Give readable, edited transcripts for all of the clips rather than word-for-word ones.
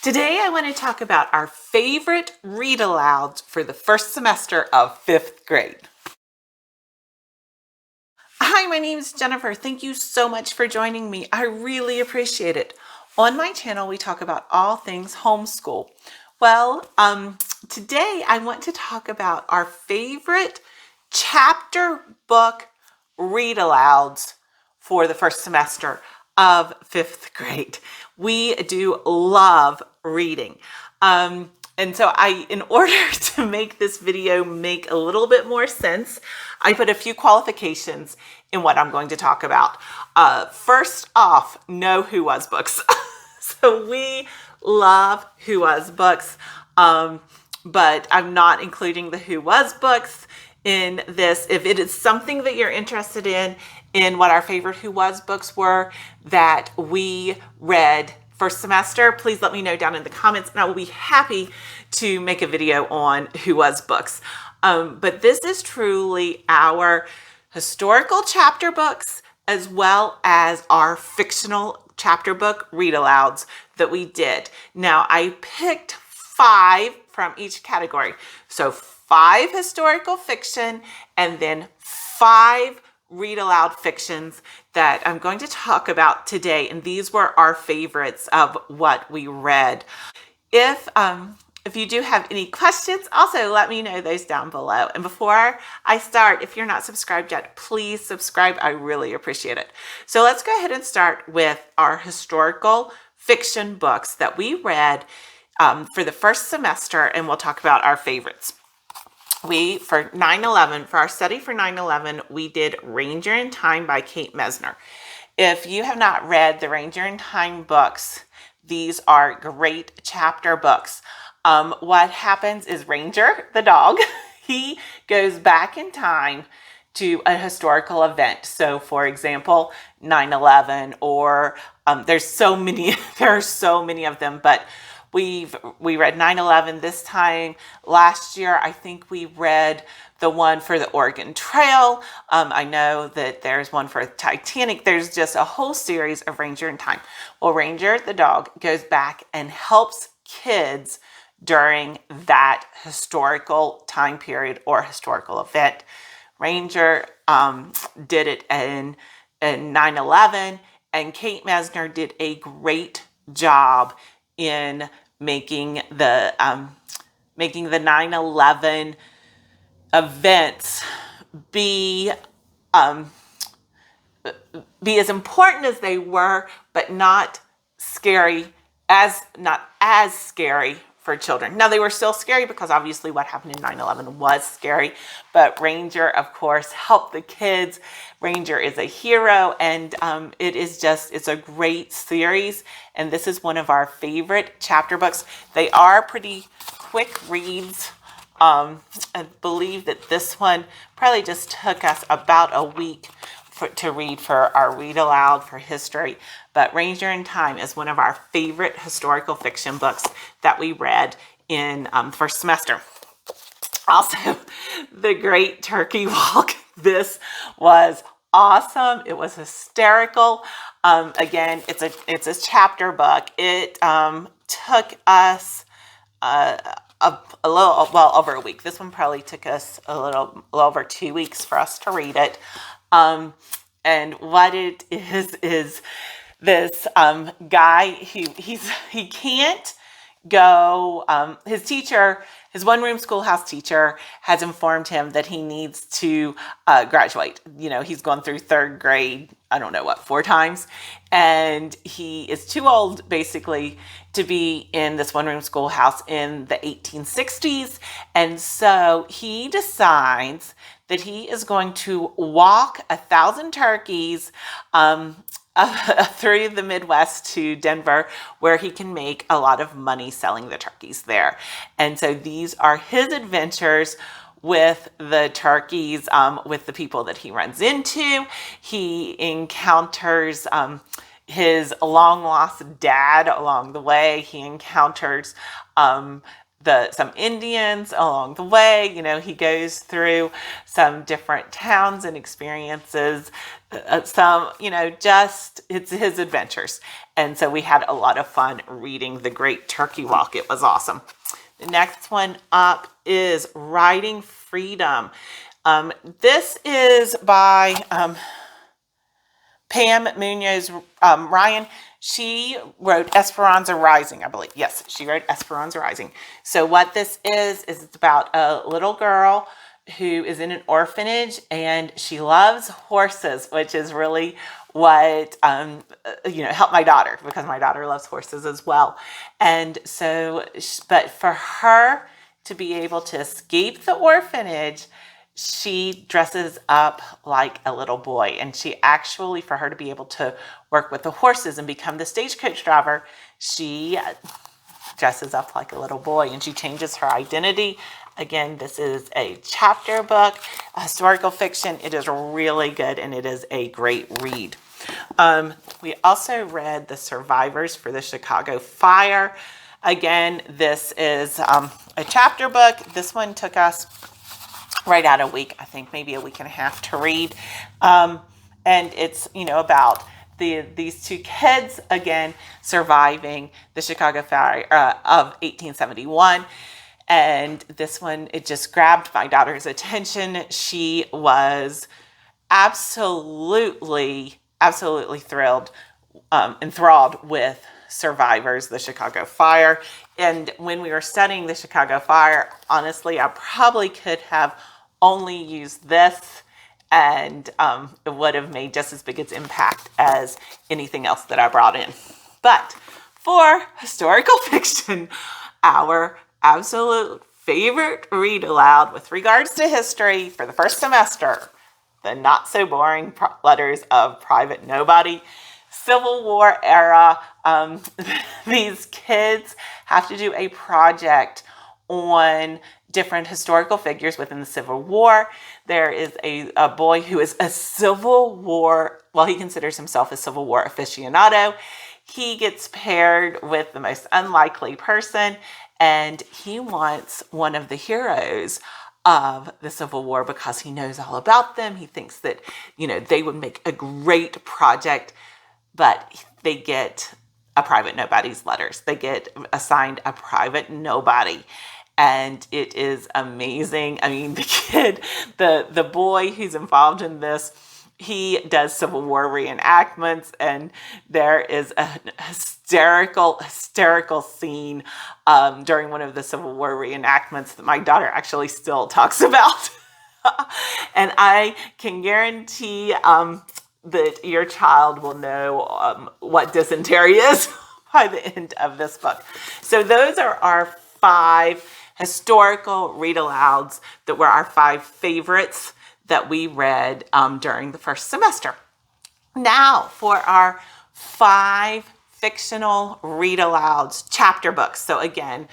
Today I want to talk about our favorite read alouds for the first semester of 5th grade. Hi, my name is Jennifer. Thank you so much for joining me. I really appreciate it. On my channel, we talk about all things homeschool. Well, today I want to talk about our favorite chapter book read alouds for the first semester of 5th grade. We do love reading. And so in order to make this video make a little bit more sense, I put a few qualifications in what I'm going to talk about. First off, no Who Was books. So we love Who Was books, but I'm not including the Who Was books in this. If it is something that you're interested in what our favorite Who Was books were that we read first semester, please let me know down in the comments and I will be happy to make a video on Who Was books. But this is truly our historical chapter books as well as our fictional chapter book read alouds that we did. Now I picked 5 from each category. So 5 historical fiction and then 5 read aloud fictions that I'm going to talk about today. And these were our favorites of what we read. If you do have any questions, also let me know those down below. And before I start, if you're not subscribed yet, please subscribe. I really appreciate it. So let's go ahead and start with our historical fiction books that we read for the first semester, and we'll talk about our favorites. For our study for 9/11, we did Ranger in Time by Kate Messner. If you have not read the Ranger in Time books, these are great chapter books. What happens is Ranger, the dog, he goes back in time to a historical event. So for example, 9/11, or there are so many of them, but we read 9/11 this time. Last year, I think we read the one for the Oregon Trail. I know that there's one for Titanic. There's just a whole series of Ranger in Time. Well, Ranger, the dog, goes back and helps kids during that historical time period or historical event. Ranger did it in 9/11, and Kate Messner did a great job in making the 9/11 events be as important as they were, but not as scary for children. Now, they were still scary because obviously what happened in 9/11 was scary, but Ranger, of course, helped the kids. Ranger is a hero, and it's a great series, and this is one of our favorite chapter books. They are pretty quick reads. I believe that this one probably just took us about a week to read for our read aloud for history. But Ranger in Time is one of our favorite historical fiction books that we read in first semester. Also, The Great Turkey Walk. This was awesome. It was hysterical. Again, it's a chapter book. It took us over a week. This one probably took us a little over 2 weeks for us to read it. And what it is this guy, he can't go, his one-room schoolhouse teacher has informed him that he needs to graduate. You know, he's gone through 3rd grade, I don't know what, 4 times. And he is too old, basically, to be in this one-room schoolhouse in the 1860s. And so he decides that he is going to walk 1,000 turkeys through the Midwest to Denver, where he can make a lot of money selling the turkeys there. And so these are his adventures with the turkeys, with the people that he runs into. He encounters his long-lost dad along the way. He encounters some Indians along the way. He goes through some different towns and experiences some, just it's his adventures. And so we had a lot of fun reading The Great Turkey Walk. It was awesome. The next one up is Riding Freedom. This is by Pam Munoz Ryan. She wrote Esperanza Rising, I believe. Yes, she wrote Esperanza Rising. So what this is it's about a little girl who is in an orphanage, and she loves horses, which is really what helped my daughter, because my daughter loves horses as well. And so, but for her to be able to escape the orphanage, she dresses up like a little boy. And she actually, for her to be able to work with the horses and become the stagecoach driver, she dresses up like a little boy, and she changes her identity. Again, this is a chapter book, a historical fiction. It is really good, and it is a great read. We also read The Survivors for the Chicago Fire. Again, this is a chapter book. This one took us right out a week, I think maybe a week and a half to read. And it's, about these two kids, again, surviving the Chicago Fire of 1871. And this one, it just grabbed my daughter's attention. She was absolutely thrilled, enthralled with Survivors, the Chicago Fire. And when we were studying the Chicago Fire, honestly, I probably could have only used this, and it would have made just as big its impact as anything else that I brought in. But for historical fiction, our absolute favorite read aloud with regards to history for the first semester, The Not So Boring Letters of Private Nobody. Civil War era. These kids have to do a project on different historical figures within the Civil War. There is a boy who is a Civil War, he considers himself a Civil War aficionado. He gets paired with the most unlikely person, and he wants one of the heroes of the Civil War because he knows all about them. He thinks that, they would make a great project, but they get a private nobody's letters. They get assigned a private nobody. And it is amazing. I mean, the kid, the boy who's involved in this, he does Civil War reenactments, and there is a hysterical scene during one of the Civil War reenactments that my daughter actually still talks about. And I can guarantee that your child will know what dysentery is by the end of this book. So those are our 5 historical read-alouds that were our 5 favorites that we read during the first semester. Now for our 5 fictional read-alouds, chapter books. So again,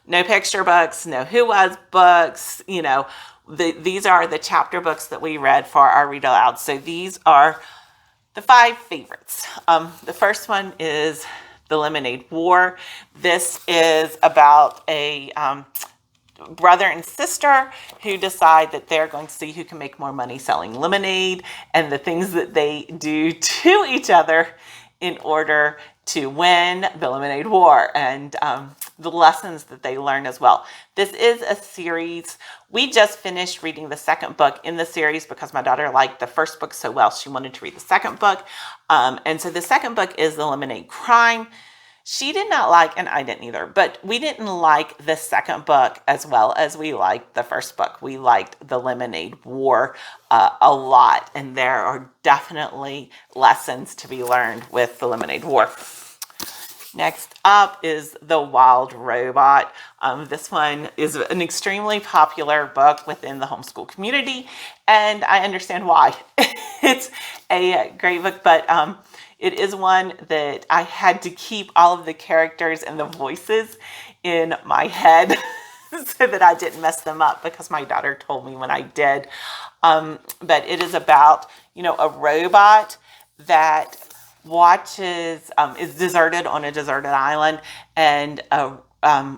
no picture books, no Who Was books, these are the chapter books that we read for our read-alouds. So these are the 5 favorites. The first one is The Lemonade War. This is about a brother and sister who decide that they're going to see who can make more money selling lemonade, and the things that they do to each other in order to win the Lemonade War, and the lessons that they learn as well. This is a series. We just finished reading the second book in the series because my daughter liked the first book so well, she wanted to read the second book. And so the second book is The Lemonade Crime. She did not like, and I didn't either, but we didn't like the second book as well as we liked the first book. We liked The Lemonade War a lot, and there are definitely lessons to be learned with The Lemonade War. Next up is The Wild Robot. This one is an extremely popular book within the homeschool community, and I understand why. It's a great book, but it is one that I had to keep all of the characters and the voices in my head so that I didn't mess them up, because my daughter told me when I did. But it is about, a robot that is deserted on a deserted island, and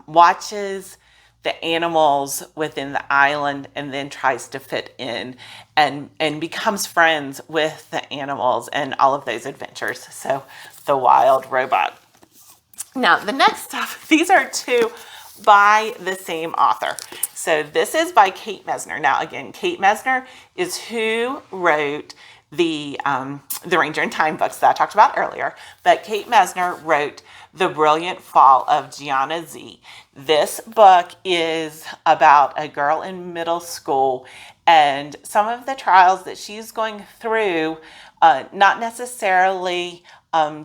watches the animals within the island and then tries to fit in and becomes friends with the animals and all of those adventures. So the wild robot. Now the next stuff, these are two by the same author. So this is by Kate Messner. Now again, Kate Messner is who wrote the Ranger in Time books that I talked about earlier, but Kate Messner wrote The Brilliant Fall of Gianna Z. This book is about a girl in middle school and some of the trials that she's going through, not necessarily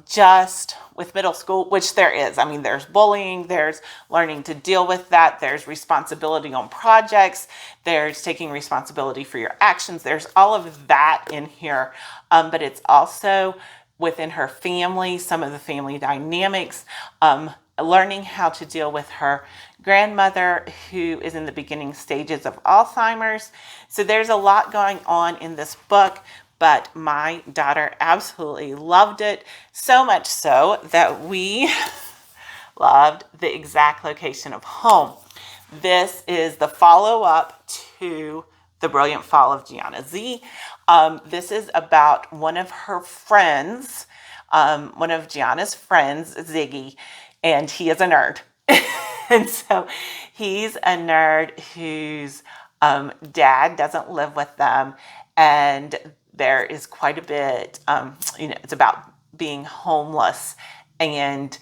just with middle school, which there is. I mean, there's bullying, there's learning to deal with that, there's responsibility on projects, there's taking responsibility for your actions, there's all of that in here, but it's also within her family, some of the family dynamics, learning how to deal with her grandmother who is in the beginning stages of Alzheimer's. So there's a lot going on in this book, but my daughter absolutely loved it, so much so that we loved the exact location of home. This is the follow-up to The Brilliant Fall of Gianna Z. This is about one of her friends, one of Gianna's friends, Ziggy, and he is a nerd. And so he's a nerd whose dad doesn't live with them, and there is quite a bit, it's about being homeless and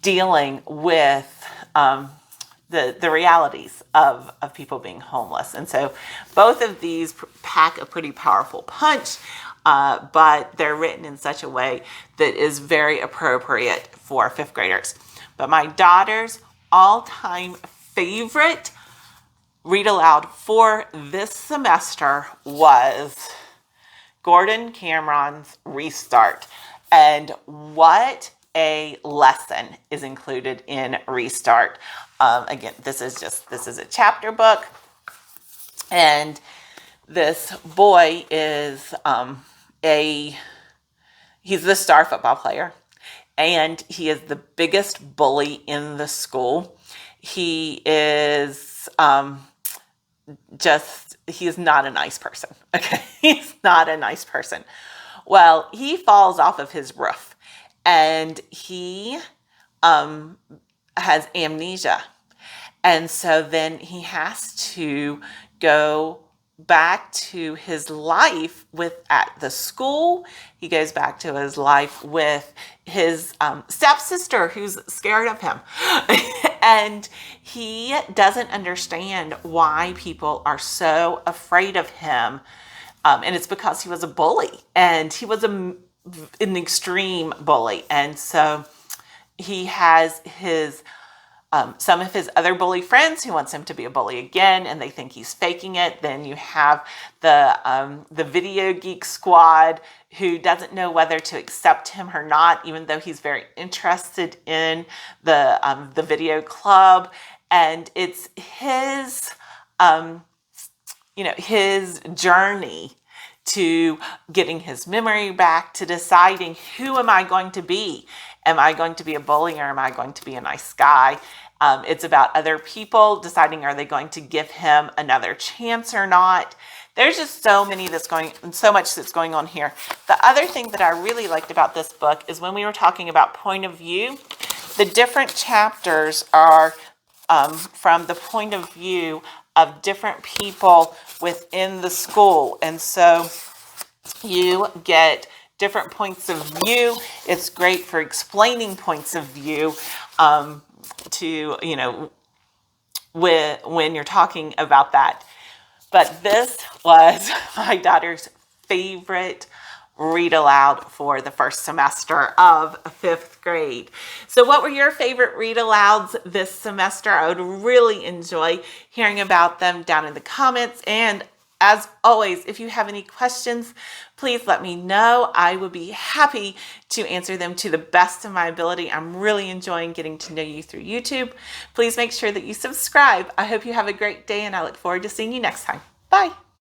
dealing with the realities of people being homeless. And so both of these pack a pretty powerful punch, but they're written in such a way that is very appropriate for fifth graders. But my daughter's all-time favorite read aloud for this semester was Gordon Cameron's Restart. And what a lesson is included in Restart. Again, this is a chapter book, and this boy is he's the star football player, and he is the biggest bully in the school. He is he is not a nice person. Okay, he's not a nice person. Well, he falls off of his roof, and he has amnesia. And so then he has to go back to his life at the school. He goes back to his life with his stepsister who's scared of him. And he doesn't understand why people are so afraid of him. And it's because he was a bully, and he was an extreme bully. And so he has his some of his other bully friends who wants him to be a bully again, and they think he's faking it. Then you have the video geek squad who doesn't know whether to accept him or not, even though he's very interested in the video club. And it's his his journey to getting his memory back, to deciding, who am I going to be? Am I going to be a bully, or am I going to be a nice guy? It's about other people deciding, are they going to give him another chance or not? There's just so much that's going on here. The other thing that I really liked about this book is when we were talking about point of view, the different chapters are from the point of view of different people within the school. And so you get different points of view. It's great for explaining points of view when you're talking about that. But this was my daughter's favorite read aloud for the first semester of fifth grade. So what were your favorite read alouds this semester? I would really enjoy hearing about them down in the comments. And as always, if you have any questions, please let me know. I would be happy to answer them to the best of my ability. I'm really enjoying getting to know you through YouTube. Please make sure that you subscribe. I hope you have a great day, and I look forward to seeing you next time. Bye.